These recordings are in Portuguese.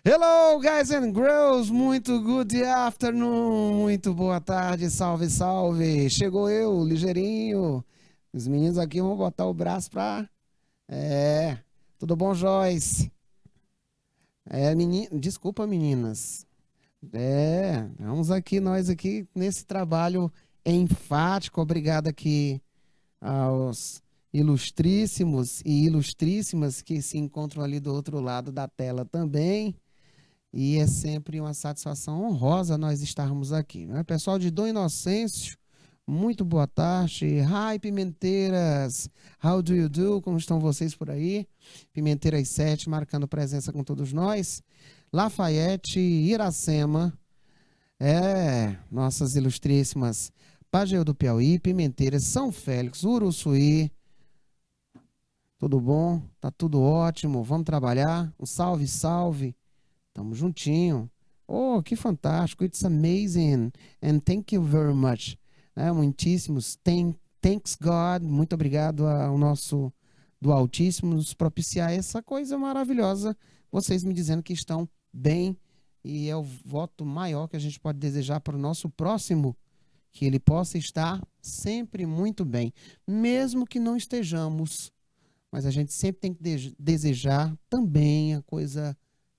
Hello, guys and girls, muito good afternoon, muito boa tarde, salve, salve. Chegou eu, ligeirinho. Os meninos aqui vão botar o braço pra... É, tudo bom, Joyce? Desculpa, meninas. Vamos aqui, nós aqui, nesse trabalho enfático. Obrigado aqui aos ilustríssimos e ilustríssimas que se encontram ali do outro lado da tela também. E é sempre uma satisfação honrosa nós estarmos aqui, né? Pessoal de Dom Inocêncio, muito boa tarde. Hi, Pimenteiras. How do you do? Como estão vocês por aí? Pimenteiras 7, marcando presença com todos nós. Lafayette, Iracema, nossas ilustríssimas Pageu do Piauí, Pimenteiras, São Félix, Uruçuí. Tudo bom? Tá tudo ótimo. Vamos trabalhar? Um salve, salve. Tamo juntinho. Oh, que fantástico. It's amazing. And thank you very much. Muitíssimos. Thanks God. Muito obrigado ao nosso do Altíssimo nos propiciar essa coisa maravilhosa. Vocês me dizendo que estão bem. E é o voto maior que a gente pode desejar para o nosso próximo. Que ele possa estar sempre muito bem. Mesmo que não estejamos. Mas a gente sempre tem que desejar também a coisa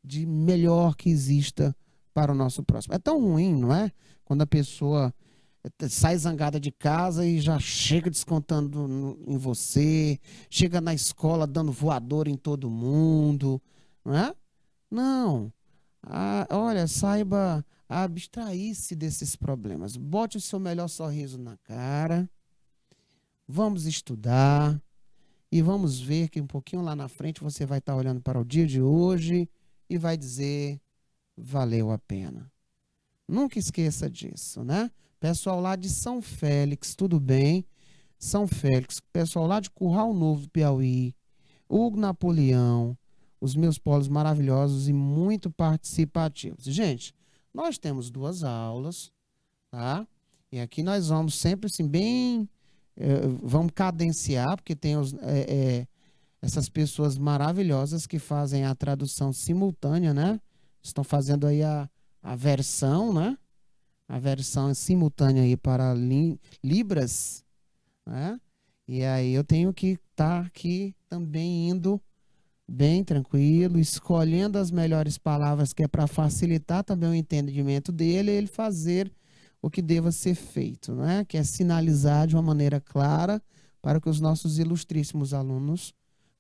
de melhor que exista para o nosso próximo. É tão ruim, não é? Quando a pessoa sai zangada de casa e já chega descontando em você, chega na escola dando voador em todo mundo, não é? Não. Olha, saiba abstrair-se desses problemas. Bote o seu melhor sorriso na cara. Vamos estudar e vamos ver que um pouquinho lá na frente você vai estar olhando para o dia de hoje e vai dizer, valeu a pena. Nunca esqueça disso, né? Pessoal lá de São Félix, tudo bem? São Félix, pessoal lá de Curral Novo, Piauí, Hugo Napoleão, os meus polos maravilhosos e muito participativos. Gente, nós temos 2 aulas, tá? E aqui nós vamos sempre assim, bem... vamos cadenciar, porque tem essas pessoas maravilhosas que fazem a tradução simultânea, né? Estão fazendo aí a versão, né? A versão simultânea aí para Libras, né? E aí eu tenho que estar aqui também indo bem tranquilo, escolhendo as melhores palavras que é para facilitar também o entendimento dele e ele fazer o que deva ser feito, né? Que é sinalizar de uma maneira clara para que os nossos ilustríssimos alunos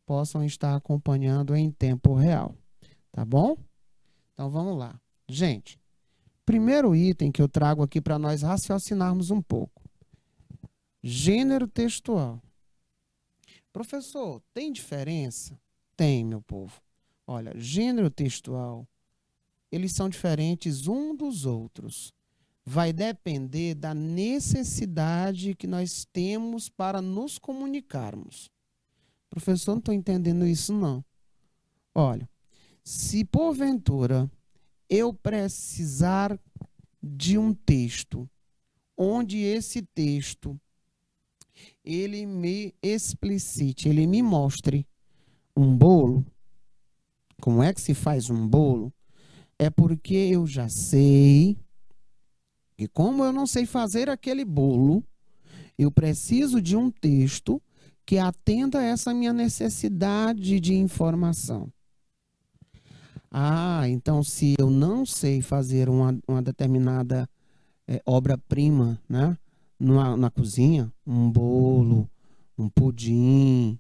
possam estar acompanhando em tempo real, tá bom? Então vamos lá. Gente, primeiro item que eu trago aqui para nós raciocinarmos um pouco. Gênero textual. Professor, tem diferença? Tem, meu povo. Olha, gênero textual, eles são diferentes um dos outros. Vai depender da necessidade que nós temos para nos comunicarmos. Professor, não estou entendendo isso, não. Olha, se porventura eu precisar de um texto, onde esse texto, ele me explicite, ele me mostre um bolo, como é que se faz um bolo, é porque eu já sei que como eu não sei fazer aquele bolo, eu preciso de um texto que atenda a essa minha necessidade de informação. Então se eu não sei fazer uma determinada obra-prima, né, na cozinha, um bolo, um pudim,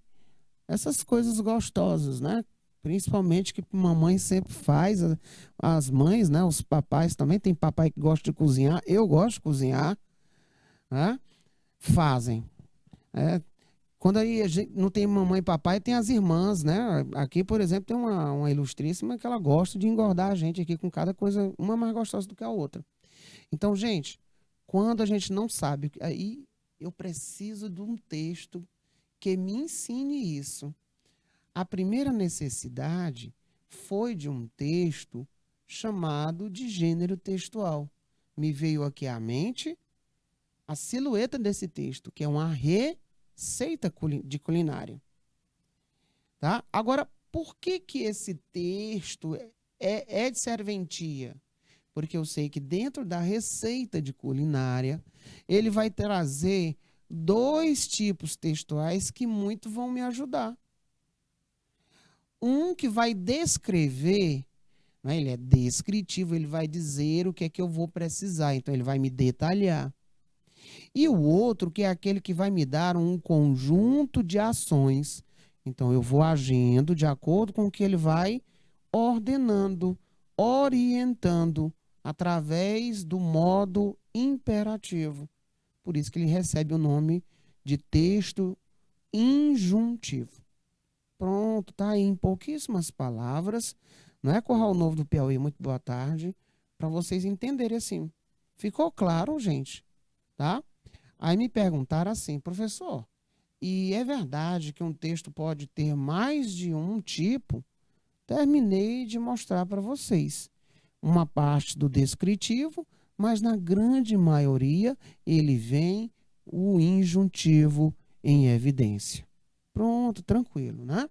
essas coisas gostosas, né? Principalmente que mamãe sempre faz, as mães, né, os papais também, tem papai que gosta de cozinhar, eu gosto de cozinhar, né? Fazem. Quando aí a gente não tem mamãe e papai, tem as irmãs, né? Aqui, por exemplo, tem uma ilustríssima que ela gosta de engordar a gente aqui com cada coisa, uma mais gostosa do que a outra. Então, gente, quando a gente não sabe, aí eu preciso de um texto que me ensine isso. A primeira necessidade foi de um texto chamado de gênero textual. Me veio aqui à mente a silhueta desse texto, que é uma receita de culinária. Tá? Agora, por que esse texto é de serventia, porque eu sei que dentro da receita de culinária, ele vai trazer 2 tipos textuais que muito vão me ajudar. Um que vai descrever, né, ele é descritivo, ele vai dizer o que é que eu vou precisar, então ele vai me detalhar. E o outro que é aquele que vai me dar um conjunto de ações. Então eu vou agindo de acordo com o que ele vai ordenando, orientando através do modo imperativo. Por isso que ele recebe o nome de texto injuntivo. Pronto, tá aí em pouquíssimas palavras. Não é Curral Novo do Piauí, muito boa tarde, para vocês entenderem assim. Ficou claro, gente? Tá? Aí me perguntaram assim, professor, e é verdade que um texto pode ter mais de um tipo? Terminei de mostrar para vocês uma parte do descritivo, mas na grande maioria ele vem o injuntivo em evidência. Pronto, tranquilo, né?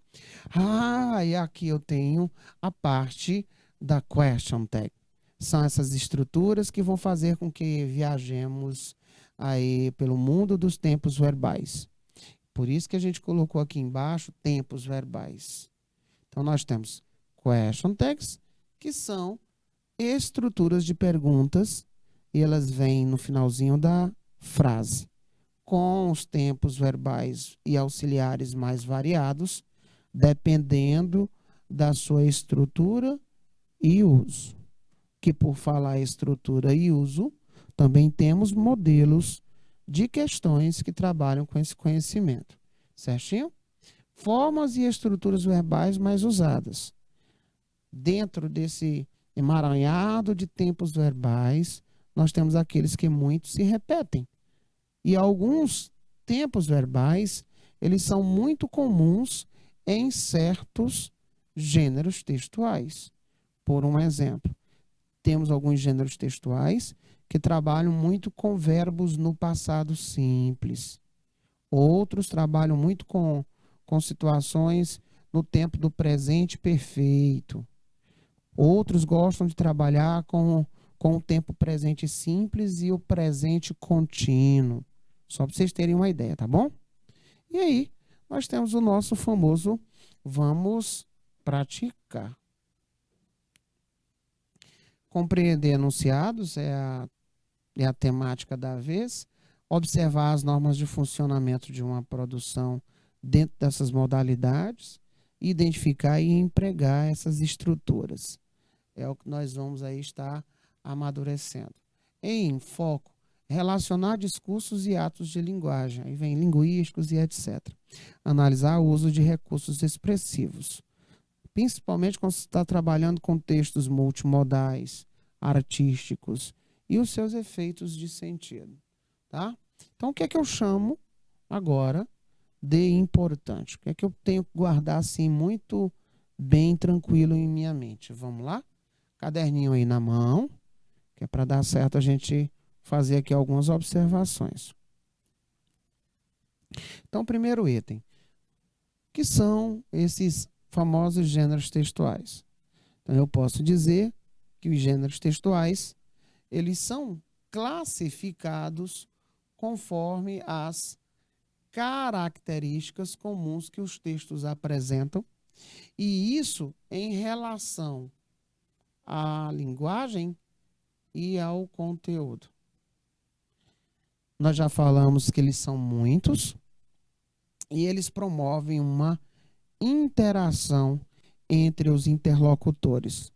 E aqui eu tenho a parte da question tag. São essas estruturas que vão fazer com que viajemos aí pelo mundo dos tempos verbais. Por isso que a gente colocou aqui embaixo tempos verbais. Então nós temos question tags, que são estruturas de perguntas, e elas vêm no finalzinho da frase, com os tempos verbais e auxiliares mais variados, dependendo da sua estrutura e uso. Que por falar estrutura e uso, também temos modelos de questões que trabalham com esse conhecimento. Certinho? Formas e estruturas verbais mais usadas. Dentro desse emaranhado de tempos verbais, nós temos aqueles que muito se repetem. E alguns tempos verbais, eles são muito comuns em certos gêneros textuais. Por um exemplo, temos alguns gêneros textuais que trabalham muito com verbos no passado simples. Outros trabalham muito com situações no tempo do presente perfeito. Outros gostam de trabalhar com o tempo presente simples e o presente contínuo. Só para vocês terem uma ideia, tá bom? E aí, nós temos o nosso famoso vamos praticar. Compreender enunciados é a temática da vez. Observar as normas de funcionamento de uma produção dentro dessas modalidades. Identificar e empregar essas estruturas. É o que nós vamos aí estar amadurecendo. Em foco, relacionar discursos e atos de linguagem. Aí vem linguísticos e etc. Analisar o uso de recursos expressivos. Principalmente quando você está trabalhando com textos multimodais, artísticos e os seus efeitos de sentido. Tá? Então, o que é que eu chamo agora de importante? O que é que eu tenho que guardar assim muito bem tranquilo em minha mente? Vamos lá? Caderninho aí na mão, que é para dar certo a gente fazer aqui algumas observações. Então, primeiro item, que são esses famosos gêneros textuais? Então, eu posso dizer que os gêneros textuais, eles são classificados conforme as características comuns que os textos apresentam, e isso em relação à linguagem e ao conteúdo. Nós já falamos que eles são muitos e eles promovem uma interação entre os interlocutores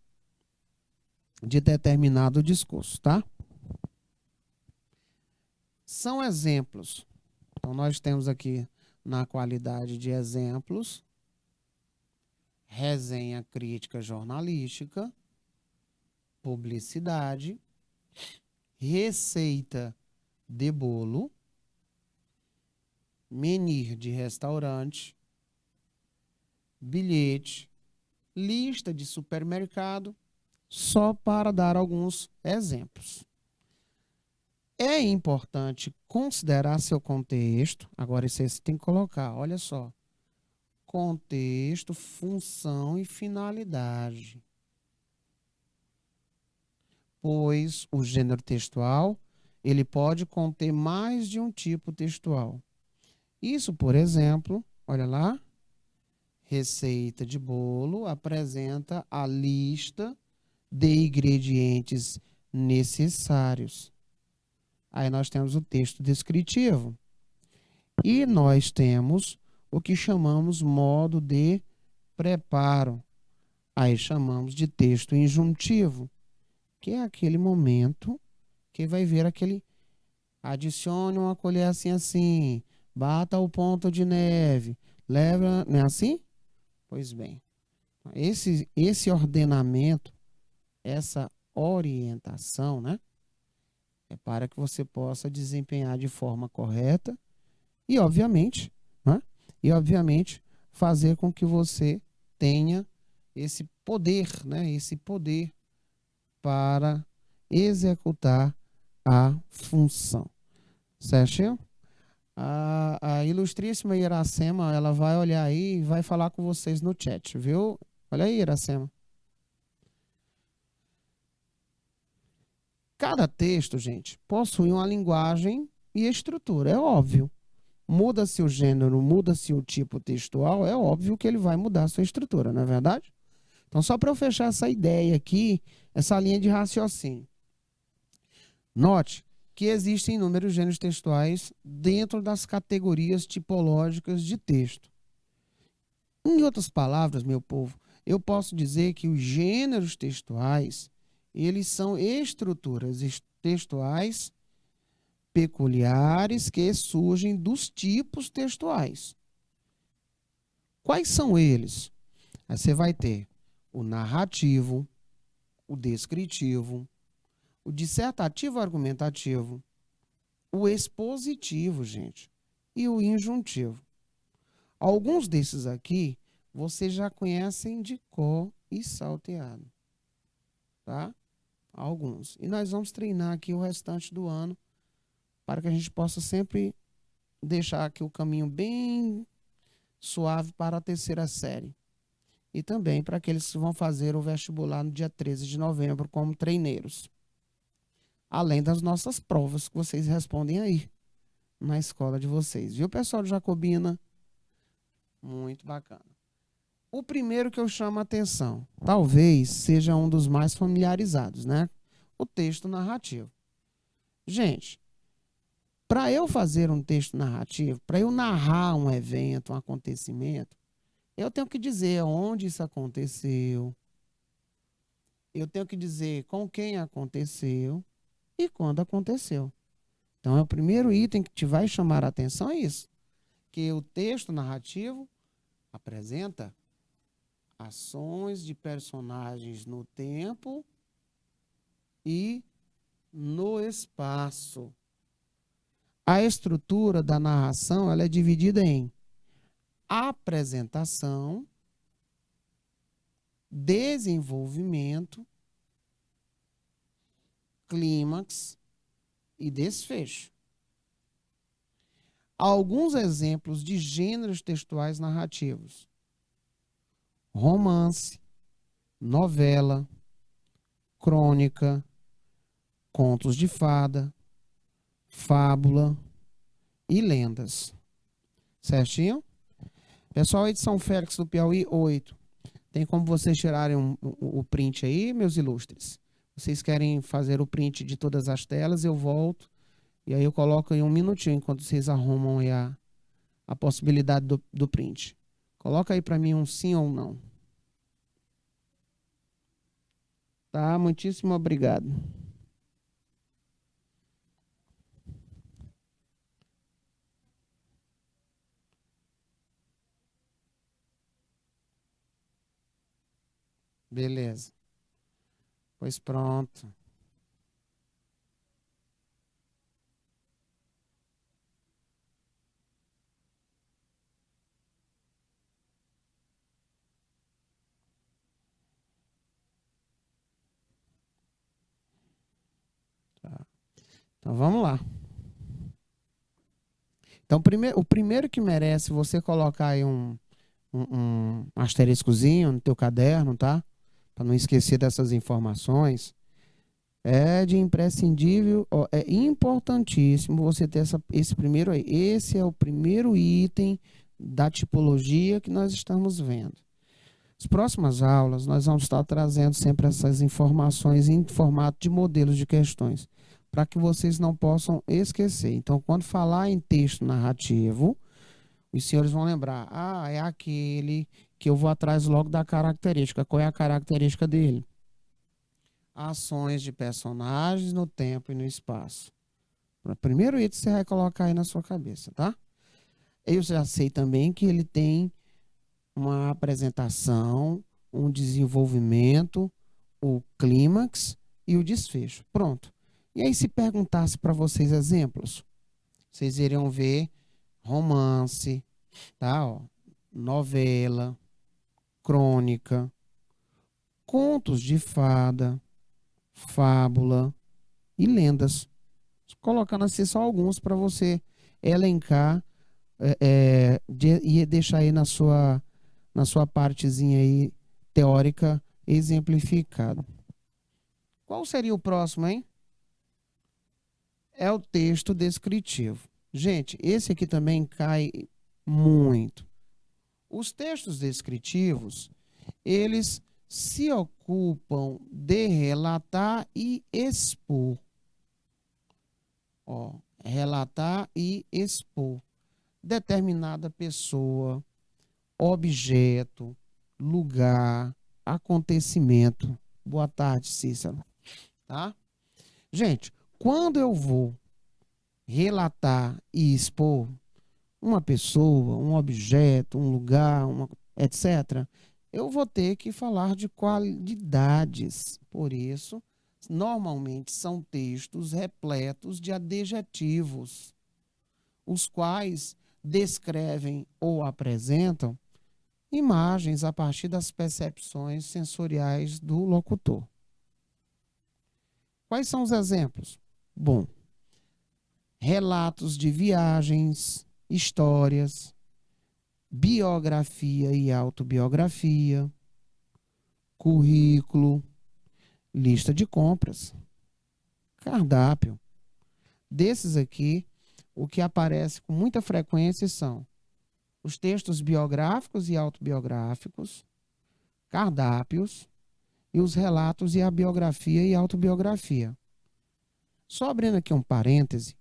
de determinado discurso, tá? São exemplos. Então, nós temos aqui na qualidade de exemplos, resenha crítica jornalística, publicidade, receita de bolo, menir de restaurante, bilhete, lista de supermercado, só para dar alguns exemplos. É importante considerar seu contexto. Agora, isso aí você tem que colocar, olha só. Contexto, função e finalidade. pois o gênero textual ele pode conter mais de um tipo textual. Isso, por exemplo, olha lá, receita de bolo apresenta a lista de ingredientes necessários. Aí nós temos o texto descritivo. E nós temos o que chamamos modo de preparo. Aí chamamos de texto injuntivo, que é aquele momento que vai ver aquele adicione uma colher assim assim, bata o ponto de neve, leva, não é assim? Pois bem, esse ordenamento, essa orientação, né, é para que você possa desempenhar de forma correta e, obviamente, né, fazer com que você tenha esse poder, né, esse poder para executar a função. Certo? A ilustríssima Iracema, ela vai olhar aí e vai falar com vocês no chat, viu? Olha aí, Iracema. Cada texto, gente, possui uma linguagem e estrutura, é óbvio. Muda-se o gênero, muda-se o tipo textual, é óbvio que ele vai mudar a sua estrutura, não é verdade? Então, só para eu fechar essa ideia aqui, essa linha de raciocínio. Note que existem inúmeros gêneros textuais dentro das categorias tipológicas de texto. Em outras palavras, meu povo, eu posso dizer que os gêneros textuais, eles são estruturas textuais peculiares que surgem dos tipos textuais. Quais são eles? Aí você vai ter o narrativo, o descritivo, o dissertativo argumentativo, o expositivo, gente, e o injuntivo. Alguns desses aqui vocês já conhecem de cor e salteado, tá? Alguns. E nós vamos treinar aqui o restante do ano para que a gente possa sempre deixar aqui o caminho bem suave para a terceira série. E também para aqueles que vão fazer o vestibular no dia 13 de novembro como treineiros. Além das nossas provas que vocês respondem aí na escola de vocês. Viu, pessoal de Jacobina? Muito bacana. O primeiro que eu chamo a atenção, talvez seja um dos mais familiarizados, né? O texto narrativo. Gente, para eu fazer um texto narrativo, para eu narrar um evento, um acontecimento, eu tenho que dizer onde isso aconteceu, eu tenho que dizer com quem aconteceu e quando aconteceu. Então, é o primeiro item que te vai chamar a atenção é isso, que o texto narrativo apresenta ações de personagens no tempo e no espaço. A estrutura da narração ela é dividida em apresentação, desenvolvimento, clímax e desfecho. Alguns exemplos de gêneros textuais narrativos: romance, novela, crônica, contos de fada, fábula e lendas. Certinho? Pessoal aí de São Félix do Piauí, 8. Tem como vocês tirarem o print aí, meus ilustres? Vocês querem fazer o print de todas as telas, eu volto. E aí eu coloco em um minutinho, enquanto vocês arrumam aí a possibilidade do print. Coloca aí para mim um sim ou não. Tá? Muitíssimo obrigado. Beleza. Pois pronto. Tá. Então vamos lá. Então o primeiro que merece você colocar aí um asteriscozinho no teu caderno, tá? Para não esquecer dessas informações. É de imprescindível, ó, é importantíssimo você ter esse primeiro aí. Esse é o primeiro item da tipologia que nós estamos vendo. As próximas aulas, nós vamos estar trazendo sempre essas informações em formato de modelos de questões, para que vocês não possam esquecer. Então, quando falar em texto narrativo, os senhores vão lembrar, é aquele que eu vou atrás logo da característica. Qual é a característica dele? Ações de personagens no tempo e no espaço. O primeiro item você vai colocar aí na sua cabeça, tá? Eu já sei também que ele tem uma apresentação, um desenvolvimento, o clímax e o desfecho. Pronto. E aí, se perguntasse para vocês exemplos, vocês iriam ver romance, tá? Ó, novela, crônica, contos de fada, fábula e lendas. Colocando assim só alguns para você elencar e deixar aí na sua partezinha aí teórica exemplificada. Qual seria o próximo, hein? É o texto descritivo. Gente, esse aqui também cai muito. Os textos descritivos, eles se ocupam de relatar e expor. Ó, relatar e expor determinada pessoa, objeto, lugar, acontecimento. Boa tarde, Cícero. Tá? Gente, quando eu vou relatar e expor uma pessoa, um objeto, um lugar, etc., eu vou ter que falar de qualidades. Por isso, normalmente são textos repletos de adjetivos, os quais descrevem ou apresentam imagens a partir das percepções sensoriais do locutor. Quais são os exemplos? Bom, relatos de viagens, histórias, biografia e autobiografia, currículo, lista de compras, cardápio. Desses aqui, o que aparece com muita frequência são os textos biográficos e autobiográficos, cardápios e os relatos e a biografia e autobiografia. Só abrindo aqui um parêntese,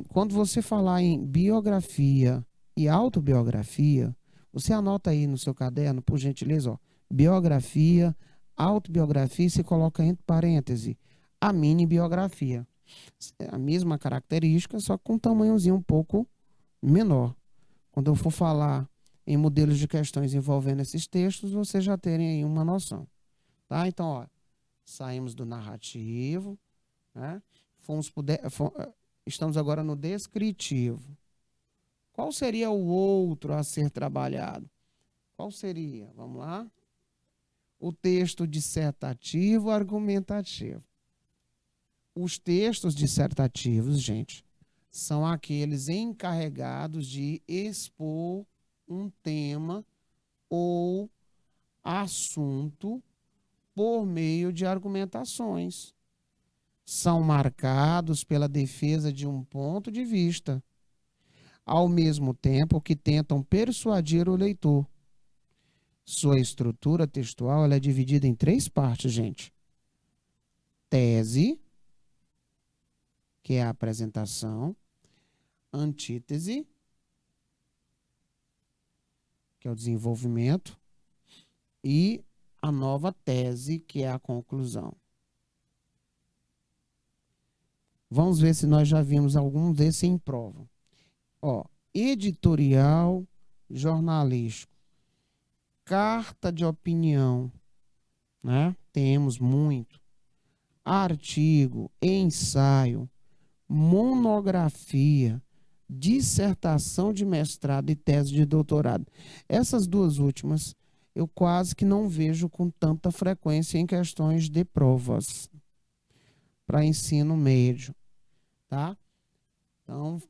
quando você falar em biografia e autobiografia, você anota aí no seu caderno, por gentileza, ó, biografia, autobiografia, e você coloca entre parênteses a mini biografia. É a mesma característica, só com um tamanhozinho um pouco menor. Quando eu for falar em modelos de questões envolvendo esses textos, vocês já terem aí uma noção. Tá? Então, ó, saímos do narrativo, né? Estamos agora no descritivo. Qual seria o outro a ser trabalhado? Qual seria? Vamos lá? O texto dissertativo argumentativo. Os textos dissertativos, gente, são aqueles encarregados de expor um tema ou assunto por meio de argumentações. São marcados pela defesa de um ponto de vista, ao mesmo tempo que tentam persuadir o leitor. Sua estrutura textual ela é dividida em 3 partes, gente. Tese, que é a apresentação, antítese, que é o desenvolvimento, e a nova tese, que é a conclusão. Vamos ver se nós já vimos algum desses em prova. Ó, editorial jornalístico, carta de opinião, né? Temos muito. Artigo, ensaio, monografia, dissertação de mestrado e tese de doutorado. Essas duas últimas eu quase que não vejo com tanta frequência em questões de provas para ensino médio, tá? Então,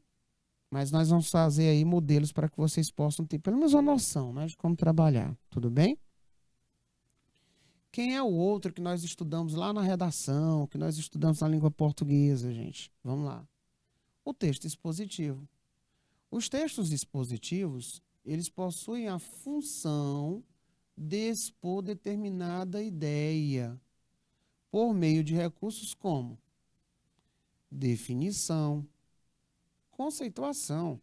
mas nós vamos fazer aí modelos para que vocês possam ter pelo menos uma noção, né, de como trabalhar, tudo bem? Quem é o outro que nós estudamos lá na redação, que nós estudamos na língua portuguesa, gente? Vamos lá. O texto expositivo. Os textos expositivos, eles possuem a função de expor determinada ideia por meio de recursos como definição, conceituação,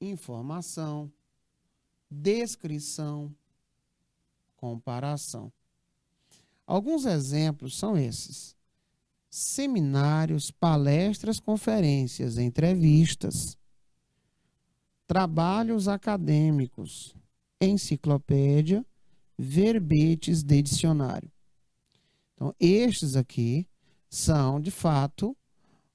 informação, descrição, comparação. Alguns exemplos são esses: seminários, palestras, conferências, entrevistas, trabalhos acadêmicos, enciclopédia, verbetes de dicionário. Então, estes aqui são, de fato,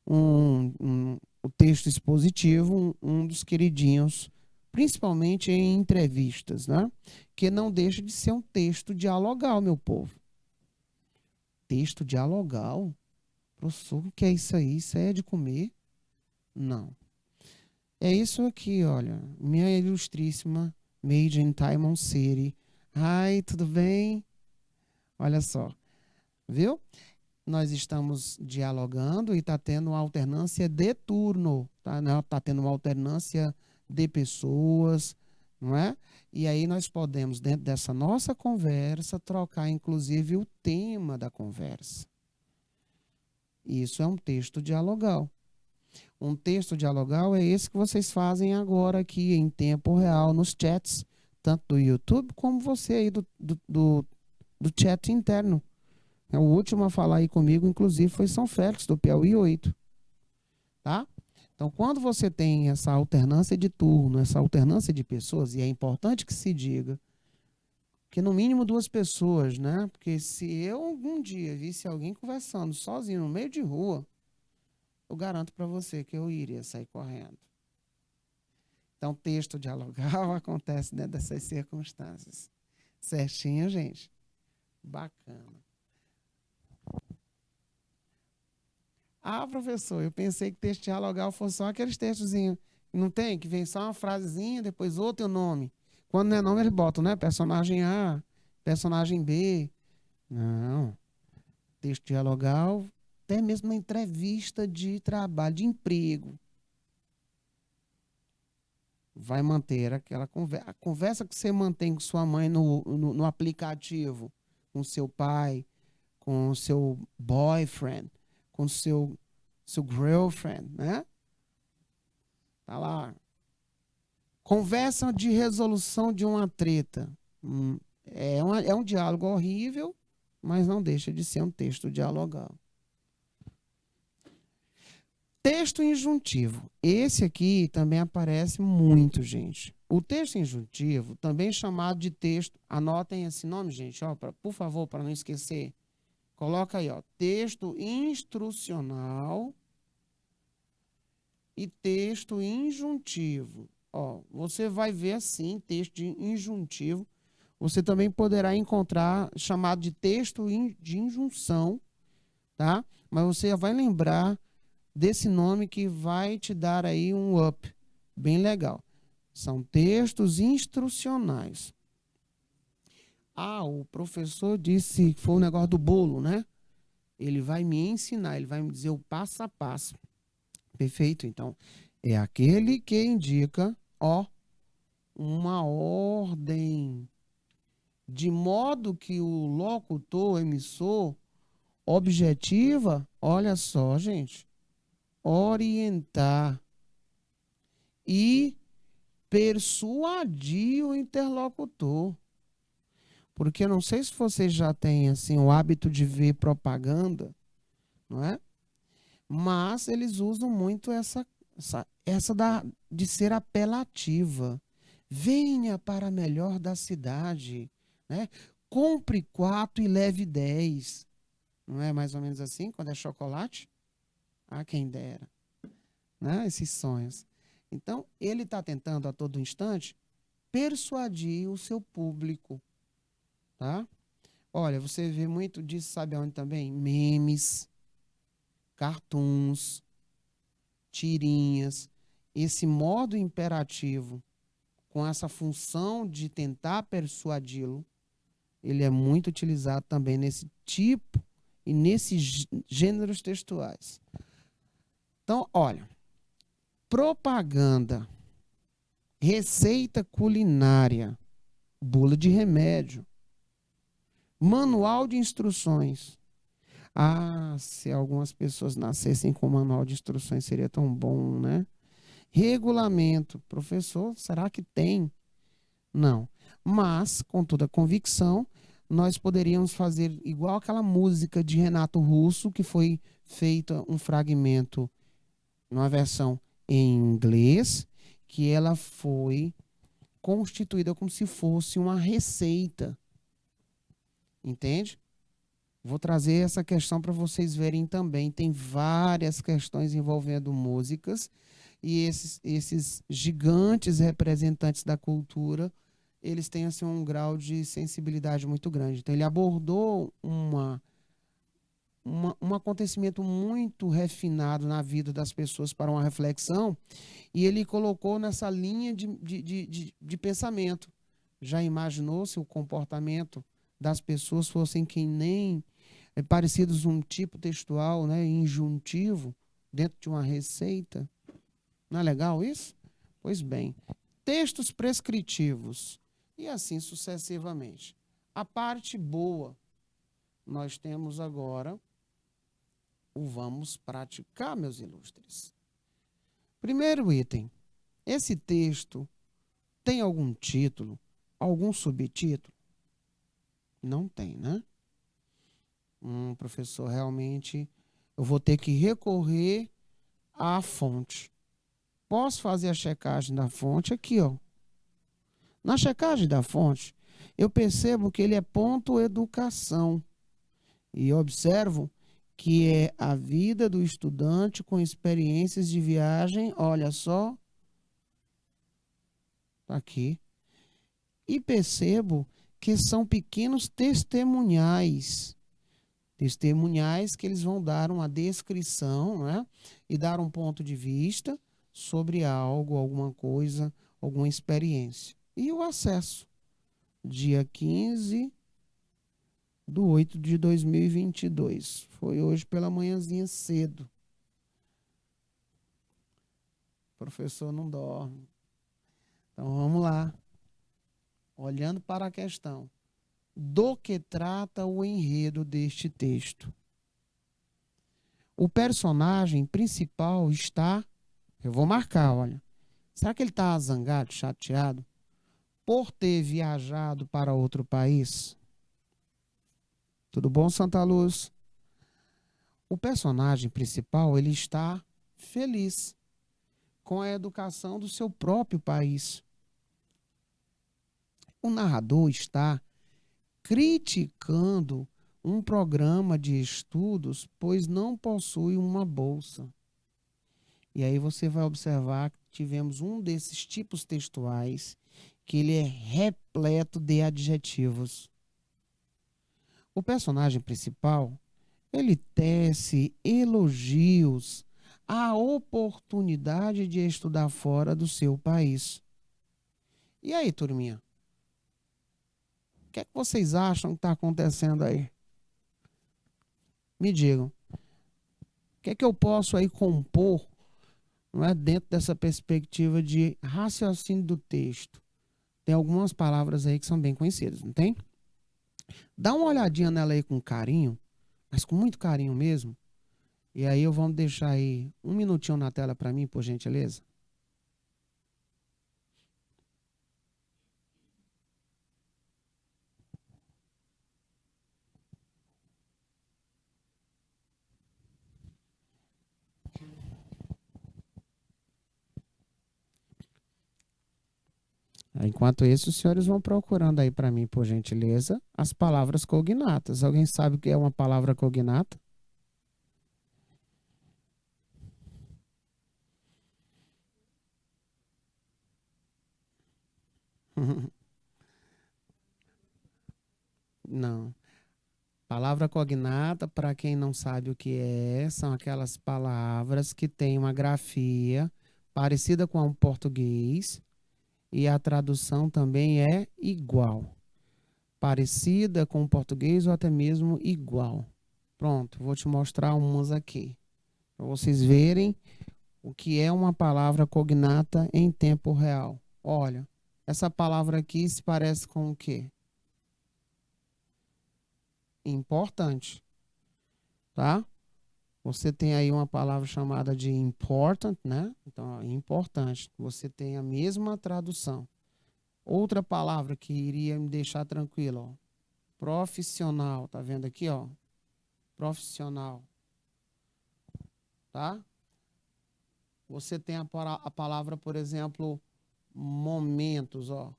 o texto expositivo, um dos queridinhos, principalmente em entrevistas, né? Que não deixa de ser um texto dialogal, meu povo. Texto dialogal? Professor, o que é isso aí? Isso é de comer? Não. É isso aqui, olha. Minha ilustríssima Made in Taimon City. Ai, tudo bem? Olha só. Viu? Nós estamos dialogando e está tendo uma alternância de turno. Tá, né? Tá tendo uma alternância de pessoas, não é? E aí nós podemos, dentro dessa nossa conversa, trocar, inclusive, o tema da conversa. Isso é um texto dialogal. Um texto dialogal é esse que vocês fazem agora aqui em tempo real nos chats, tanto do YouTube como você aí do chat interno. O último a falar aí comigo, inclusive, foi São Félix, do Piauí 8. Tá? Então, quando você tem essa alternância de turno, essa alternância de pessoas, e é importante que se diga que no mínimo 2 pessoas, né? Porque se eu algum dia visse alguém conversando sozinho no meio de rua, eu garanto para você que eu iria sair correndo. Então, texto dialogal acontece dentro dessas circunstâncias. Certinho, gente? Bacana. Ah, professor, eu pensei que texto dialogal fosse só aqueles textozinhos. Não tem? Que vem só uma frasezinha, depois outro nome. Quando não é nome, eles botam, né? Personagem A, personagem B. Não. Texto dialogal, até mesmo na entrevista de trabalho, de emprego. Vai manter aquela conversa. A conversa que você mantém com sua mãe no aplicativo, com seu pai, com seu boyfriend, com seu girlfriend, né? Tá lá. Conversa de resolução de uma treta. É um diálogo horrível, mas não deixa de ser um texto dialogal. Texto injuntivo. Esse aqui também aparece muito, gente. O texto injuntivo, também chamado de texto, anotem esse nome, gente, ó, por favor, para não esquecer. Coloca aí, ó, texto instrucional e texto injuntivo. Ó, você vai ver assim, texto de injuntivo. Você também poderá encontrar chamado de texto de injunção, tá? Mas você vai lembrar desse nome que vai te dar aí um up bem legal. São textos instrucionais. Ah, o professor disse que foi o negócio do bolo, né? Ele vai me ensinar, ele vai me dizer o passo a passo. Perfeito? Então, é aquele que indica, ó, uma ordem, de modo que o locutor, emissor, objetiva, olha só, gente, orientar e persuadir o interlocutor. Porque eu não sei se vocês já têm assim, o hábito de ver propaganda, não é? Mas eles usam muito essa de ser apelativa. Venha para a melhor da cidade, né? Compre 4 e leve 10. Não é mais ou menos assim quando é chocolate? Ah, quem dera. Né? Esses sonhos. Então, ele está tentando a todo instante persuadir o seu público. Tá? Olha, você vê muito disso, sabe aonde também? Memes, cartoons, tirinhas. Esse modo imperativo, com essa função de tentar persuadi-lo, ele é muito utilizado também nesse tipo e nesses gêneros textuais. Então, olha, propaganda, receita culinária, bula de remédio, manual de instruções. Ah, se algumas pessoas nascessem com manual de instruções seria tão bom, né? Regulamento. Professor, será que tem? Não. Mas, com toda a convicção, nós poderíamos fazer igual aquela música de Renato Russo, que foi feita um fragmento numa versão em inglês, que ela foi constituída como se fosse uma receita. Entende? Vou trazer essa questão para vocês verem também. Tem várias questões envolvendo músicas e esses gigantes representantes da cultura, eles têm assim, um grau de sensibilidade muito grande. Então, ele abordou um acontecimento muito refinado na vida das pessoas para uma reflexão e ele colocou nessa linha de pensamento. Já imaginou se o comportamento das pessoas fossem que nem parecidos um tipo textual, né, injuntivo, dentro de uma receita? Não é legal isso? Pois bem, textos prescritivos e assim sucessivamente. A parte boa, nós temos agora o vamos praticar, meus ilustres. Primeiro item, esse texto tem algum título, algum subtítulo? Não tem, né? Professor, realmente eu vou ter que recorrer à fonte. Posso fazer a checagem da fonte aqui, ó. Na checagem da fonte, eu percebo que ele é ponto educação. E observo que é a vida do estudante com experiências de viagem, olha só, tá aqui. E percebo que são pequenos testemunhais. Testemunhais que eles vão dar uma descrição, né? E dar um ponto de vista sobre algo, alguma coisa, alguma experiência. E o acesso, dia 15/8/2022. Foi hoje pela manhãzinha cedo. O professor não dorme. Então vamos lá. Olhando para a questão. Do que trata o enredo deste texto? O personagem principal está, eu vou marcar, olha. Será que ele está zangado, chateado, por ter viajado para outro país? Tudo bom, Santa Luz? O personagem principal, ele está feliz com a educação do seu próprio país. O narrador está criticando um programa de estudos, pois não possui uma bolsa. E aí você vai observar que tivemos um desses tipos textuais que ele é repleto de adjetivos. O personagem principal, ele tece elogios à oportunidade de estudar fora do seu país. E aí, turminha? O que é que vocês acham que está acontecendo aí? Me digam. O que é que eu posso aí compor, não é, dentro dessa perspectiva de raciocínio do texto? Tem algumas palavras aí que são bem conhecidas, não tem? Dá uma olhadinha nela aí com carinho, mas com muito carinho mesmo. E aí eu vou deixar aí um minutinho na tela para mim, por gentileza. Enquanto isso, os senhores vão procurando aí para mim, por gentileza, as palavras cognatas. Alguém sabe o que é uma palavra cognata? Não. Palavra cognata, para quem não sabe o que é, são aquelas palavras que têm uma grafia parecida com o português e a tradução também é igual. parecida com o português ou até mesmo igual. Pronto, vou te mostrar umas aqui, para vocês verem o que é uma palavra cognata em tempo real. Olha, essa palavra aqui se parece com o quê? Importante, tá? Você tem aí uma palavra chamada de important, né? Então, ó, importante. Você tem a mesma tradução. Outra palavra que iria me deixar tranquilo, ó. Profissional, tá vendo aqui, ó? Profissional, tá? Você tem a palavra, por exemplo, momentos, ó.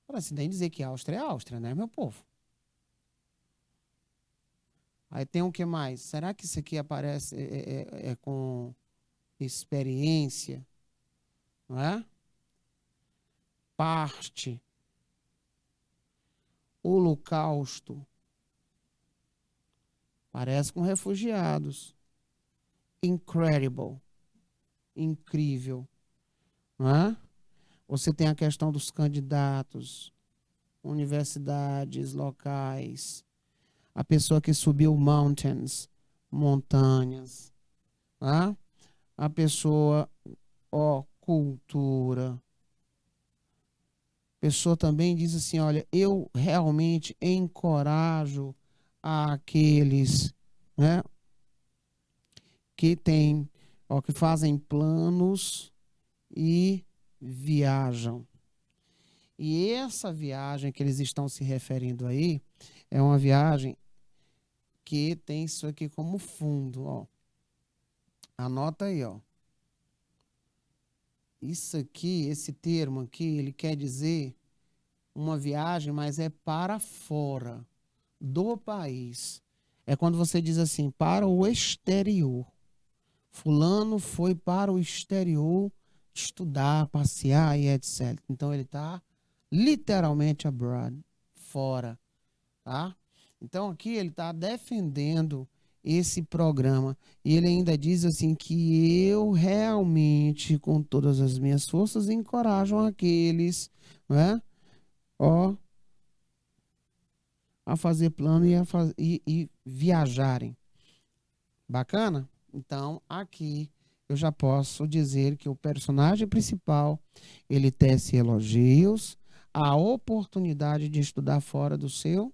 Para se nem dizer que Áustria é Áustria, né, meu povo? Aí tem o que mais? Será que isso aqui aparece com experiência, não é? Parte, holocausto, parece com refugiados. Incredible, incrível, não é? Você tem a questão dos candidatos, universidades locais, a pessoa que subiu mountains, montanhas, tá? A pessoa, ó, cultura. A pessoa também diz assim, olha, eu realmente encorajo aqueles, né, que tem, ó, que fazem planos e viajam. E essa viagem que eles estão se referindo aí é uma viagem que tem isso aqui como fundo, ó. Anota aí, ó. Isso aqui, esse termo aqui, ele quer dizer uma viagem, mas é para fora do país. É quando você diz assim, para o exterior. Fulano foi para o exterior estudar, passear e etc. Então ele está literalmente abroad, fora, tá? Então aqui ele está defendendo esse programa e ele ainda diz assim que eu realmente, com todas as minhas forças, encorajo aqueles, né, ó, a fazer plano e viajarem. Bacana? Então aqui eu já posso dizer que o personagem principal ele tece elogios à oportunidade de estudar fora do seu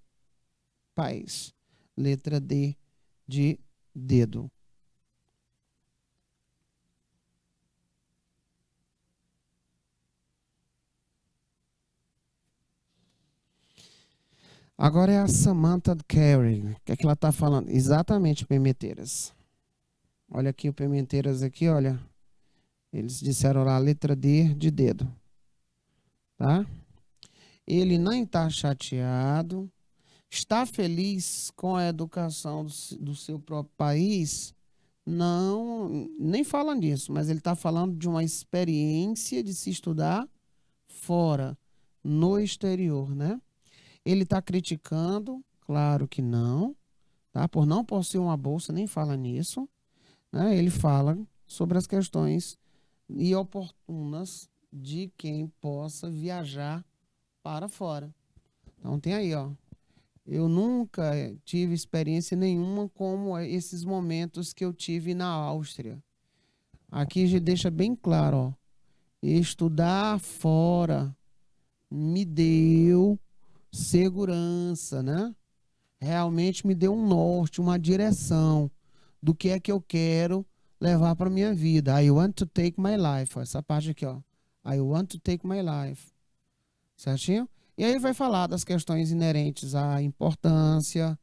país. Letra D de dedo. Agora é a Samantha Carey. O que é que ela está falando? Exatamente, Pimenteiras. Olha aqui o Pimenteiras aqui, olha. Eles disseram lá, letra D de dedo. Tá? Ele nem está chateado. Está feliz com a educação do seu próprio país? Não, nem fala nisso, mas ele está falando de uma experiência de se estudar fora, no exterior, né? Ele está criticando? Claro que não, tá? Por não possuir uma bolsa, nem fala nisso, né? Ele fala sobre as questões e oportunas de quem possa viajar para fora. Então tem aí, ó. Eu nunca tive experiência nenhuma como esses momentos que eu tive na Áustria. Aqui já deixa bem claro, ó. Estudar fora me deu segurança, né? Realmente me deu um norte, uma direção do que é que eu quero levar para minha vida. I want to take my life. Ó, essa parte aqui, ó. I want to take my life. Certinho? E aí vai falar das questões inerentes à importância,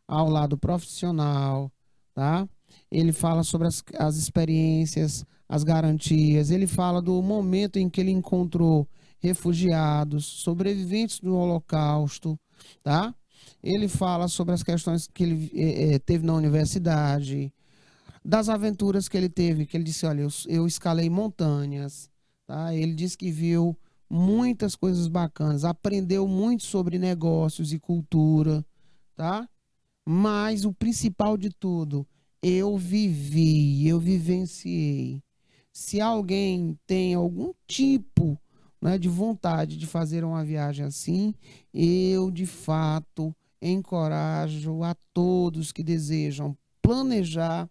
ao lado profissional, tá? Ele fala sobre as experiências, as garantias, ele fala do momento em que ele encontrou refugiados, sobreviventes do Holocausto, tá? Ele fala sobre as questões que ele teve na universidade, das aventuras que ele teve, que ele disse, olha, eu escalei montanhas, tá? Ele disse que viu muitas coisas bacanas, aprendeu muito sobre negócios e cultura, tá? Mas o principal de tudo, eu vivi, eu vivenciei. Se alguém tem algum tipo, né, de vontade de fazer uma viagem assim, eu, de fato, encorajo a todos que desejam planejar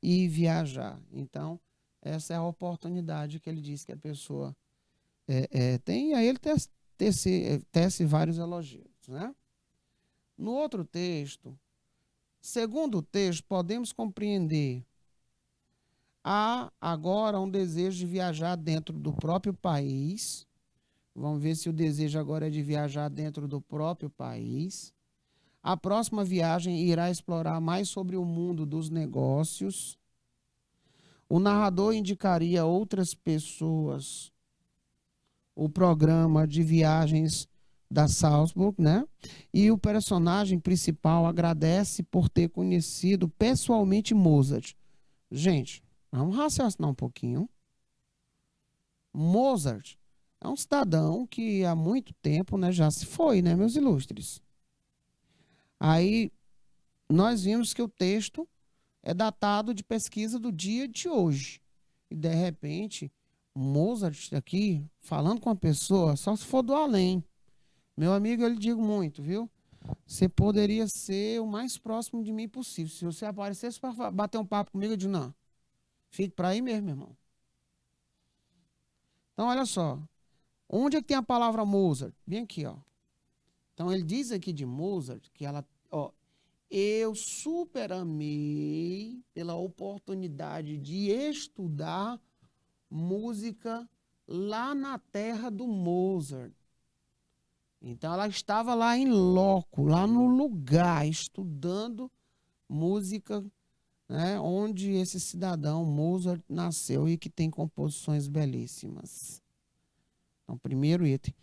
e viajar. Então, essa é a oportunidade que ele diz que a pessoa tem, e aí ele tece vários elogios, né? No outro texto, segundo o texto, podemos compreender há agora um desejo de viajar dentro do próprio país. Vamos ver se o desejo agora é de viajar dentro do próprio país. A próxima viagem irá explorar mais sobre o mundo dos negócios. O narrador indicaria a outras pessoas o programa de viagens da Salzburg, né? E o personagem principal agradece por ter conhecido pessoalmente Mozart. Gente, vamos raciocinar um pouquinho. Mozart é um cidadão que há muito tempo, né, já se foi, né, meus ilustres? Aí nós vimos que o texto é datado de pesquisa do dia de hoje. E de repente, Mozart aqui, falando com a pessoa, só se for do além. Meu amigo, eu lhe digo muito, viu? Você poderia ser o mais próximo de mim possível. Se você aparecesse para bater um papo comigo, eu digo, não, fique para aí mesmo, irmão. Então, olha só. Onde é que tem a palavra Mozart? Vem aqui, ó. Então, ele diz aqui de Mozart que ela, ó, eu super amei pela oportunidade de estudar música lá na terra do Mozart. Então, ela estava lá em loco, lá no lugar, estudando música, né, onde esse cidadão Mozart nasceu e que tem composições belíssimas. Então, primeiro item.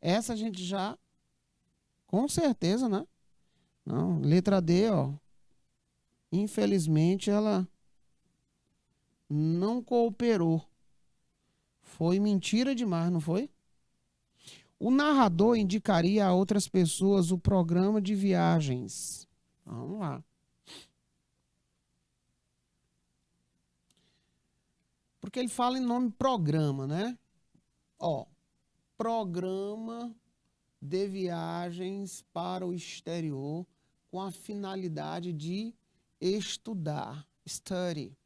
Essa a gente já, com certeza, né? Não, letra D, ó. Infelizmente, ela não cooperou. Foi mentira demais, não foi? O narrador indicaria a outras pessoas o programa de viagens. Vamos lá. Porque ele fala em nome programa, né? Ó, programa de viagens para o exterior com a finalidade de estudar, study.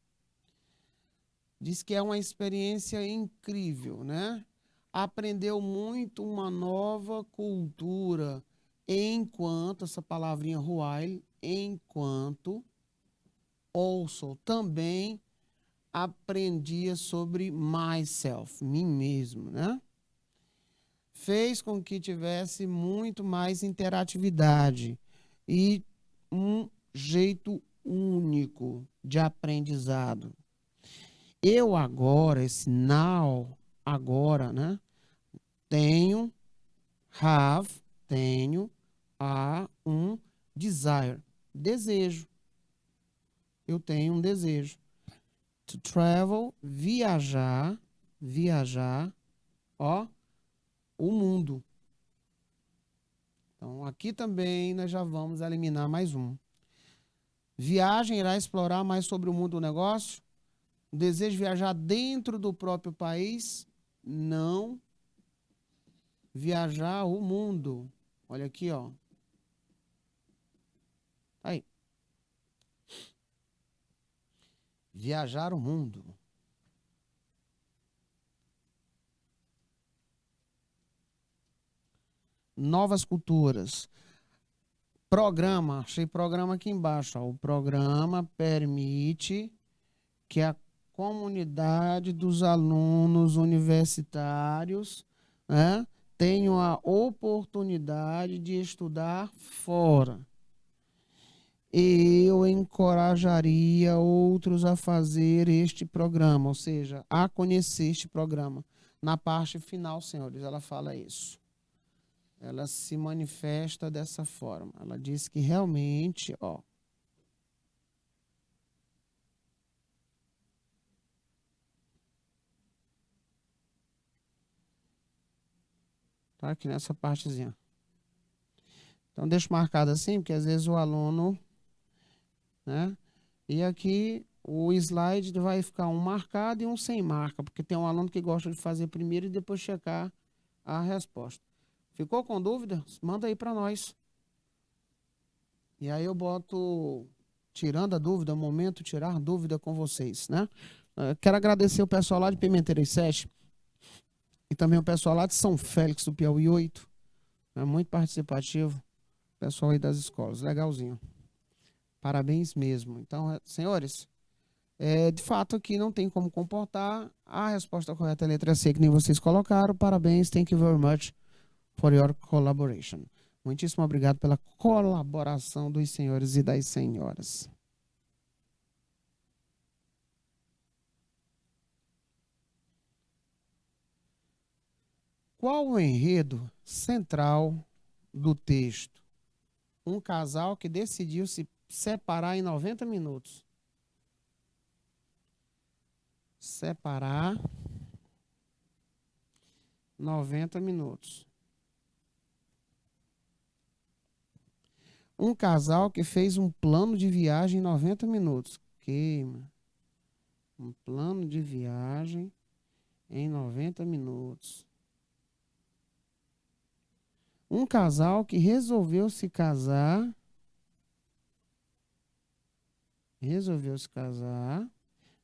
Diz que é uma experiência incrível, né? Aprendeu muito uma nova cultura enquanto, essa palavrinha while, enquanto, also, também aprendia sobre myself, mim mesmo, né? Fez com que tivesse muito mais interatividade e um jeito único de aprendizado. Eu agora, esse now, agora, né? Tenho, tenho um desire, desejo. Eu tenho um desejo. To travel, viajar, ó, o mundo. Então, aqui também nós já vamos eliminar mais um. Viagem irá explorar mais sobre o mundo do negócio. Desejo viajar dentro do próprio país. Não. Viajar o mundo. Olha aqui, ó. Aí. Viajar o mundo. Novas culturas. Programa, achei programa aqui embaixo. Ó. O programa permite que a comunidade dos alunos universitários, né, tenham a oportunidade de estudar fora. Eu encorajaria outros a fazer este programa, ou seja, a conhecer este programa. Na parte final, senhores, ela fala isso. Ela se manifesta dessa forma. Ela diz que realmente, ó, tá aqui nessa partezinha. Então, deixa marcado assim, porque às vezes o aluno, né? E aqui o slide vai ficar um marcado e um sem marca, porque tem um aluno que gosta de fazer primeiro e depois checar a resposta. Ficou com dúvida? Manda aí para nós. E aí eu boto tirando a dúvida, momento tirar dúvida com vocês, né? Quero agradecer o pessoal lá de Pimenteiras 7 e também o pessoal lá de São Félix do Piauí 8. É muito participativo. Pessoal aí das escolas, legalzinho. Parabéns mesmo. Então, senhores, de fato aqui não tem como comportar. A resposta correta é a letra C, que nem vocês colocaram. Parabéns, thank you very much for your collaboration. Muitíssimo obrigado pela colaboração dos senhores e das senhoras. Qual o enredo central do texto? Um casal que decidiu se separar em 90 minutos. Separar 90 minutos. Um casal que fez um plano de viagem em 90 minutos. Queima. Um plano de viagem em 90 minutos. Um casal que resolveu se casar.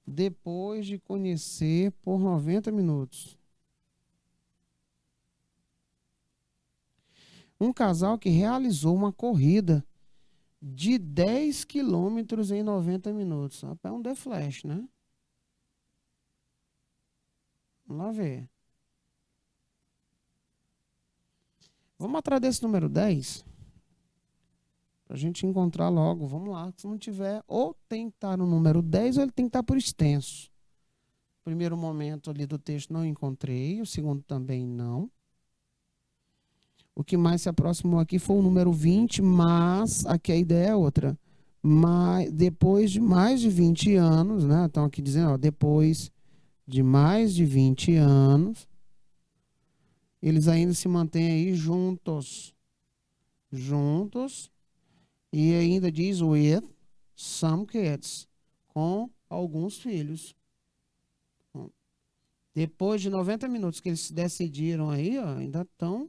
Depois de conhecer por 90 minutos. Um casal que realizou uma corrida de 10 quilômetros em 90 minutos. É um The Flash, né? Vamos lá ver. Vamos atrás desse número 10. Para a gente encontrar logo. Vamos lá. Se não tiver, ou tem que estar no número 10 ou ele tem que estar por extenso. Primeiro momento ali do texto não encontrei. O segundo também não. O que mais se aproximou aqui foi o número 20, mas aqui a ideia é outra. Mas depois de mais de 20 anos, né? Estão aqui dizendo, ó, depois de mais de 20 anos, eles ainda se mantêm aí juntos. Juntos. E ainda diz with some kids. Com alguns filhos. Depois de 90 minutos que eles se decidiram aí, ó, ainda estão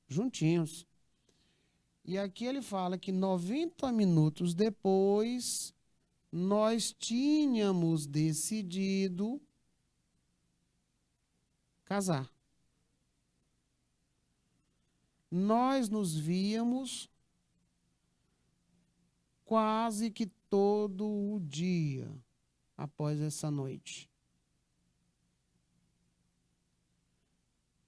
juntinhos. E aqui ele fala que 90 minutos depois, nós tínhamos decidido casar. Nós nos víamos quase que todo o dia após essa noite.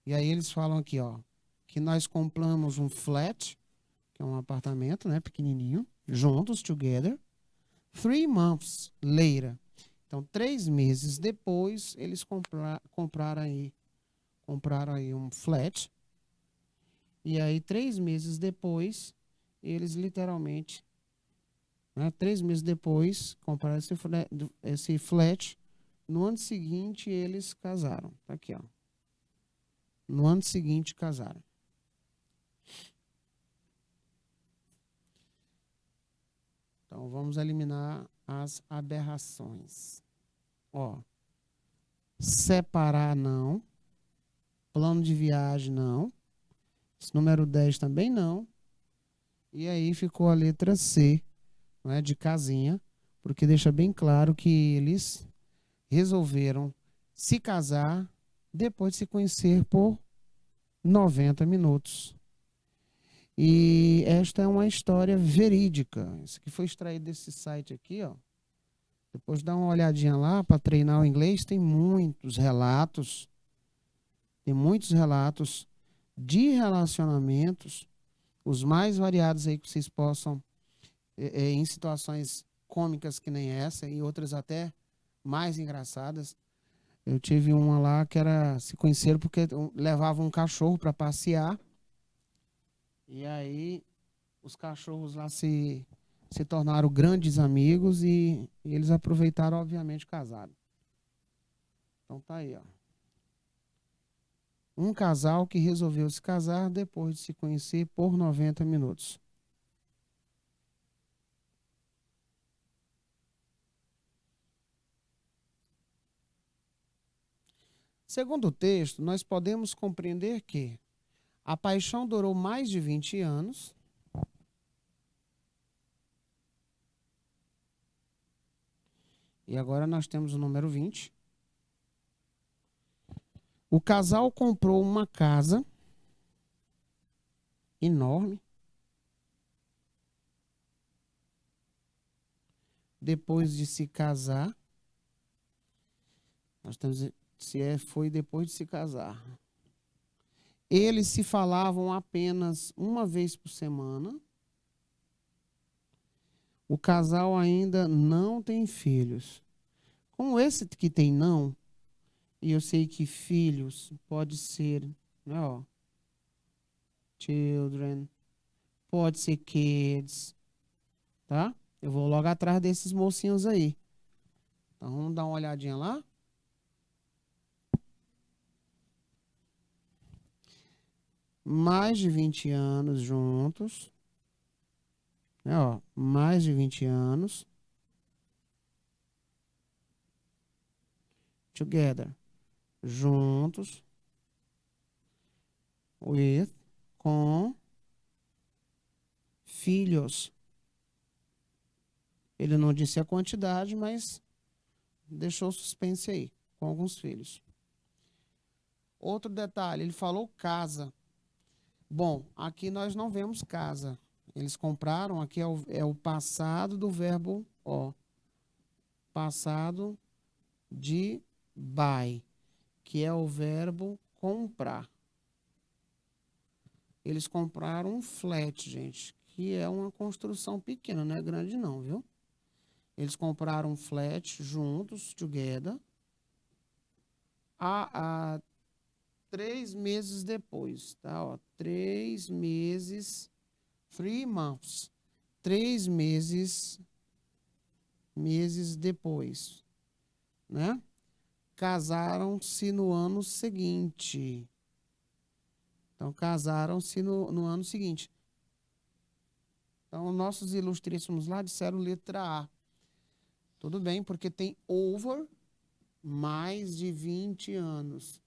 E aí eles falam aqui, ó, que nós compramos um flat, que é um apartamento, né, pequenininho, juntos, together, 3 months later. Então, 3 meses depois, eles compraram aí um flat. E aí, 3 meses depois, eles literalmente, né, 3 meses depois, compraram esse flat. No ano seguinte, eles casaram. Tá aqui, ó. No ano seguinte, casaram. Então, vamos eliminar as aberrações. Ó, separar não. Plano de viagem não. Esse número 10 também não. E aí ficou a letra C, né, de casinha, porque deixa bem claro que eles resolveram se casar depois de se conhecer por 90 minutos. E esta é uma história verídica. Isso aqui foi extraído desse site aqui, ó. Depois dá uma olhadinha lá para treinar o inglês. Tem muitos relatos. Tem muitos relatos de relacionamentos, os mais variados aí que vocês possam, em situações cômicas que nem essa, e outras até mais engraçadas. Eu tive uma lá que era se conheceram porque levava um cachorro para passear. E aí os cachorros lá se tornaram grandes amigos e eles aproveitaram, obviamente, casaram. Então tá aí, ó. Um casal que resolveu se casar depois de se conhecer por 90 minutos. Segundo o texto, nós podemos compreender que A paixão durou mais de 20 anos. E agora nós temos o número 20. O casal comprou uma casa enorme. Depois de se casar. Nós temos foi depois de se casar. Eles se falavam apenas uma vez por semana. O casal ainda não tem filhos. Como esse que tem não, e eu sei que filhos pode ser, né, ó, children, pode ser kids, tá? Eu vou logo atrás desses mocinhos aí. Então vamos dar uma olhadinha lá. Mais de 20 anos juntos. Né, ó, mais de 20 anos. Together. Juntos. With. Com. Filhos. Ele não disse a quantidade, mas deixou suspense aí. Com alguns filhos. Outro detalhe, ele falou casa. Bom, aqui nós não vemos casa. Eles compraram, aqui é o passado do verbo, ó. Passado de buy, que é o verbo comprar. Eles compraram um flat, gente, que é uma construção pequena, não é grande não, viu? Eles compraram um flat juntos, together, há 3 meses depois, tá? Ó, 3 meses, 3 months, 3 meses depois, né? Casaram-se no ano seguinte. Então, casaram-se no ano seguinte. Então, nossos ilustríssimos lá disseram letra A. Tudo bem, porque tem over mais de 20 anos.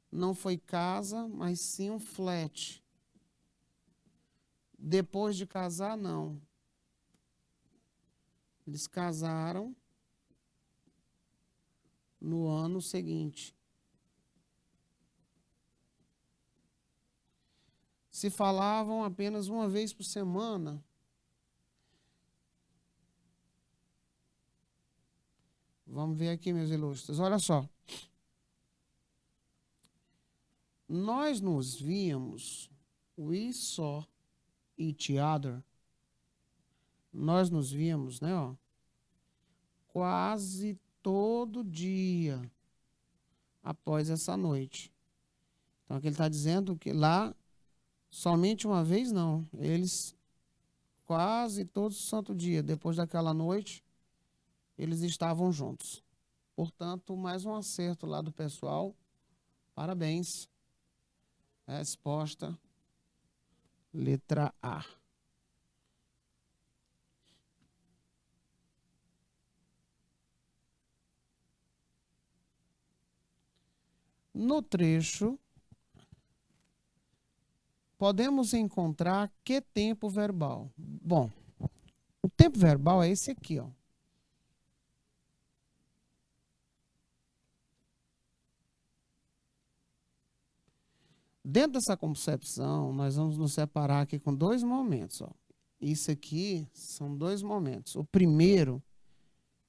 Não foi casa, mas sim um flat. Depois de casar, não. Eles casaram no ano seguinte. Se falavam apenas uma vez por semana. Vamos ver aqui, meus ilustres. Olha só. Nós nos víamos, we saw each other. Nós nos víamos, né, ó, quase todo dia após essa noite. Então, aqui ele está dizendo que lá, somente uma vez não. Eles, quase todo santo dia, depois daquela noite, eles estavam juntos. Portanto, mais um acerto lá do pessoal. Parabéns. Resposta, letra A. No trecho, podemos encontrar que tempo verbal? Bom, o tempo verbal é esse aqui, ó. Dentro dessa concepção, nós vamos nos separar aqui com 2 momentos, ó. Isso aqui são 2 momentos. O primeiro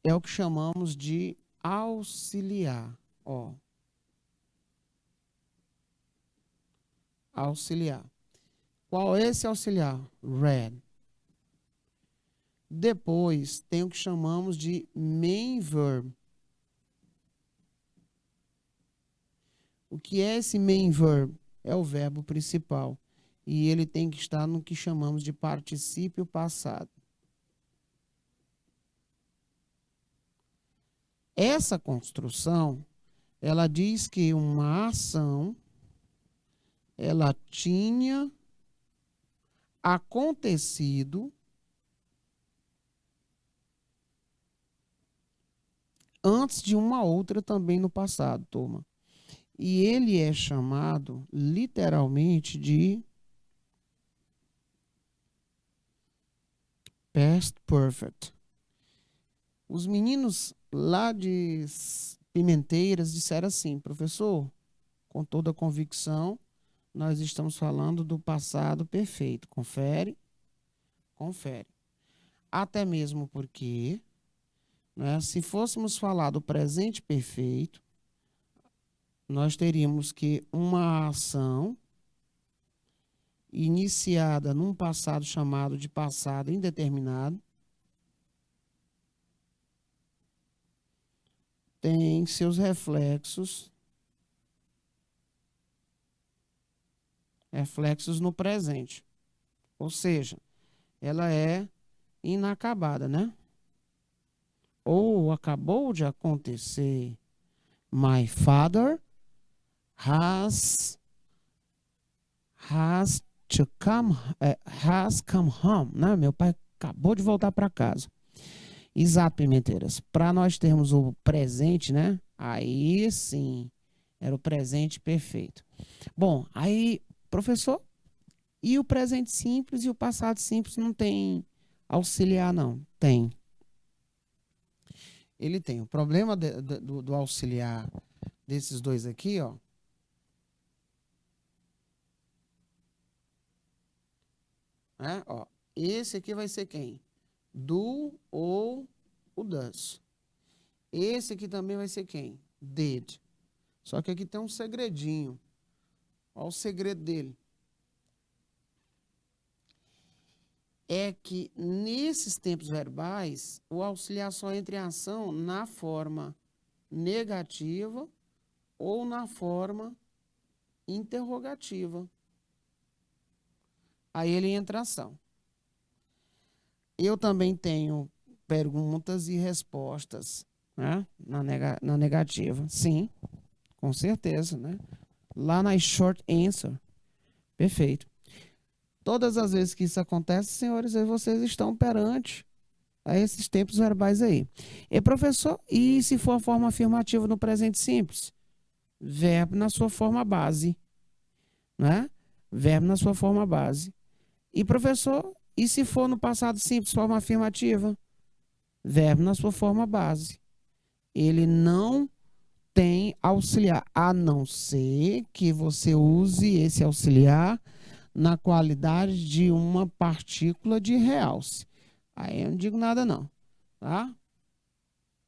é o que chamamos de auxiliar, ó. Auxiliar. Qual é esse auxiliar? Read. Depois tem o que chamamos de main verb. O que é esse main verb? É o verbo principal. E ele tem que estar no que chamamos de particípio passado. Essa construção, ela diz que uma ação, ela tinha acontecido antes de uma outra também no passado, turma. E ele é chamado literalmente de past perfect. Os meninos lá de Pimenteiras disseram assim: professor, com toda a convicção, nós estamos falando do passado perfeito. Confere, confere. Até mesmo porque, né, se fôssemos falar do presente perfeito, nós teríamos que uma ação iniciada num passado chamado de passado indeterminado tem seus reflexos no presente. Ou seja, ela é inacabada, né? Ou acabou de acontecer. My father has come home, né? Meu pai acabou de voltar para casa. Exato, Pimenteiras. Para nós termos o presente, né? Aí sim, era o presente perfeito. Bom, aí, professor, e o presente simples e o passado simples não tem auxiliar, não? Tem. Ele tem. O problema do auxiliar desses dois aqui, ó. Né? Ó, esse aqui vai ser quem? Do ou o does. Esse aqui também vai ser quem? Did. Só que aqui tem um segredinho. Olha o segredo dele. É que nesses tempos verbais, o auxiliar só entra em ação na forma negativa ou na forma interrogativa. Aí ele entra em ação. Eu também tenho perguntas e respostas, né? Na negativa. Sim, com certeza, né? Lá na short answer. Perfeito. Todas as vezes que isso acontece, senhores, vocês estão perante a esses tempos verbais aí. E professor, e se for a forma afirmativa no presente simples? Verbo na sua forma base, né? Verbo na sua forma base. E professor, e se for no passado simples, forma afirmativa? Verbo na sua forma base. Ele não tem auxiliar, a não ser que você use esse auxiliar na qualidade de uma partícula de realce. Aí eu não digo nada não, tá?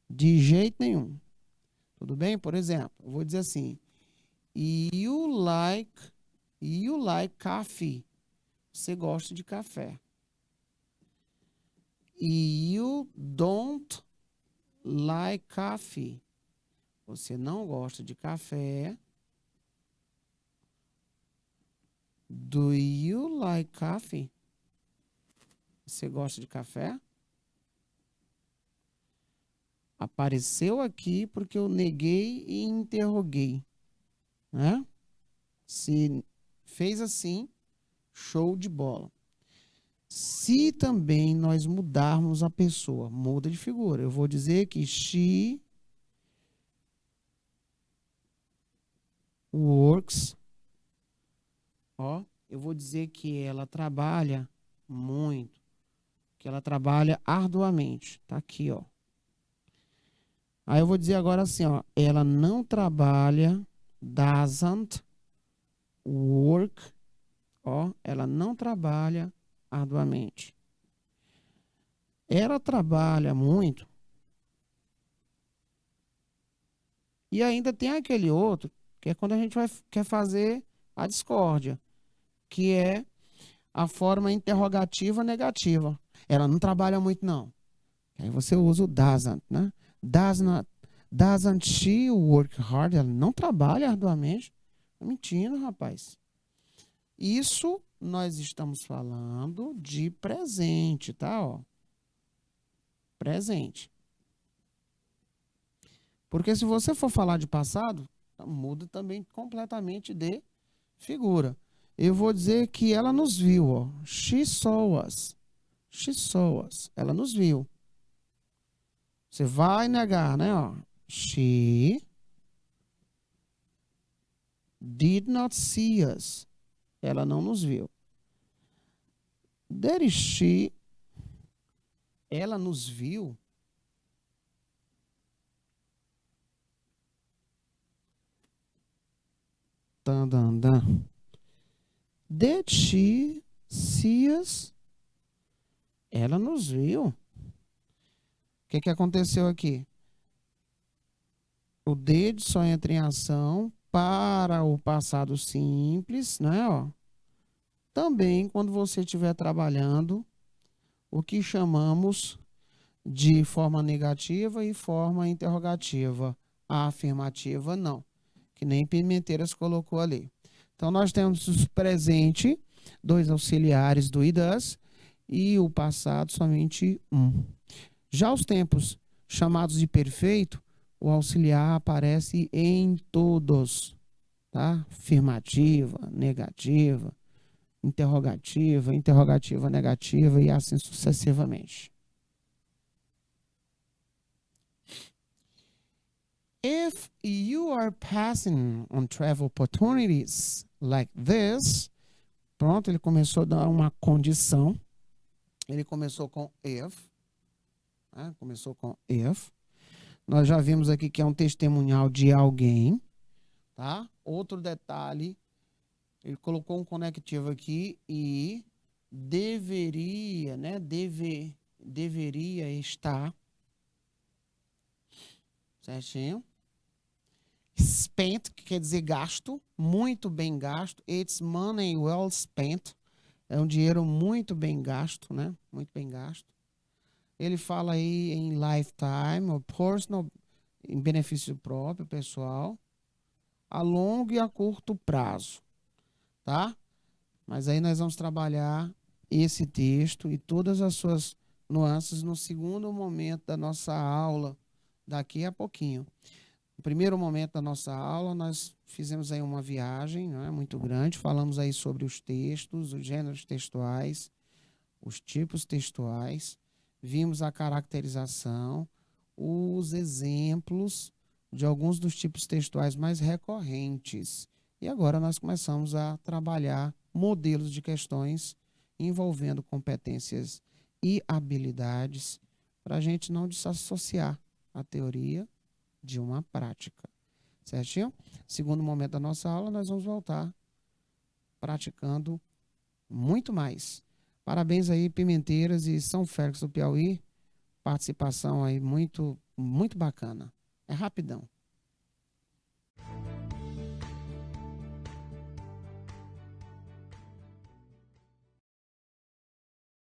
De jeito nenhum. Tudo bem? Por exemplo, eu vou dizer assim: you like coffee. Você gosta de café. You don't like coffee. Você não gosta de café. Do you like coffee? Você gosta de café? Apareceu aqui porque eu neguei e interroguei, né? Se fez assim, show de bola. Se também nós mudarmos a pessoa, muda de figura. Eu vou dizer que she works. Ó, eu vou dizer que ela trabalha muito, que ela trabalha arduamente. Tá aqui, ó. Aí eu vou dizer agora assim, ó, ela não trabalha, doesn't work, ó, ela não trabalha arduamente. Ela trabalha muito. E ainda tem aquele outro, que é quando a gente quer fazer a discórdia, que é a forma interrogativa negativa. Ela não trabalha muito, não. Aí você usa o doesn't, né? Doesn't she work hard? Ela não trabalha arduamente. Tá mentindo, rapaz. Isso nós estamos falando de presente, tá? Ó. Presente. Porque se você for falar de passado, muda também completamente de figura. Eu vou dizer que ela nos viu, ó. She saw us. She saw us. Ela nos viu. Você vai negar, né? Ó. She Did not see us. Ela não nos viu. Did she? Ela nos viu. Dan, dan, dan. Did she see us? Ela nos viu. O que aconteceu aqui? O did só entra em ação para o passado simples, né? Ó. Também quando você estiver trabalhando o que chamamos de forma negativa e forma interrogativa. A afirmativa não, que nem Pimenteiras colocou ali. Então nós temos o presente, 2 auxiliares do e does, e o passado somente um. Já os tempos chamados de perfeito, o auxiliar aparece em todos, tá? Afirmativa, negativa, interrogativa, interrogativa negativa e assim sucessivamente. If you are passing on travel opportunities like this, pronto, ele começou a dar uma condição. Ele começou com if, né? Começou com if. Nós já vimos aqui que é um testemunhal de alguém, tá? Outro detalhe, ele colocou um conectivo aqui e deveria, né? Deveria estar, certinho? Spent, que quer dizer gasto, muito bem gasto. It's money well spent. É um dinheiro muito bem gasto, né? Muito bem gasto. Ele fala aí em lifetime, ou personal, em benefício próprio, pessoal, a longo e a curto prazo, tá? Mas aí nós vamos trabalhar esse texto e todas as suas nuances no segundo momento da nossa aula, daqui a pouquinho. No primeiro momento da nossa aula, nós fizemos aí uma viagem, não é, muito grande, falamos aí sobre os textos, os gêneros textuais, os tipos textuais, vimos a caracterização, os exemplos de alguns dos tipos textuais mais recorrentes. E agora nós começamos a trabalhar modelos de questões envolvendo competências e habilidades para a gente não desassociar a teoria de uma prática. Certinho? Segundo momento da nossa aula, nós vamos voltar praticando muito mais. Parabéns aí, Pimenteiras e São Félix do Piauí. Participação aí muito, muito bacana. É rapidão.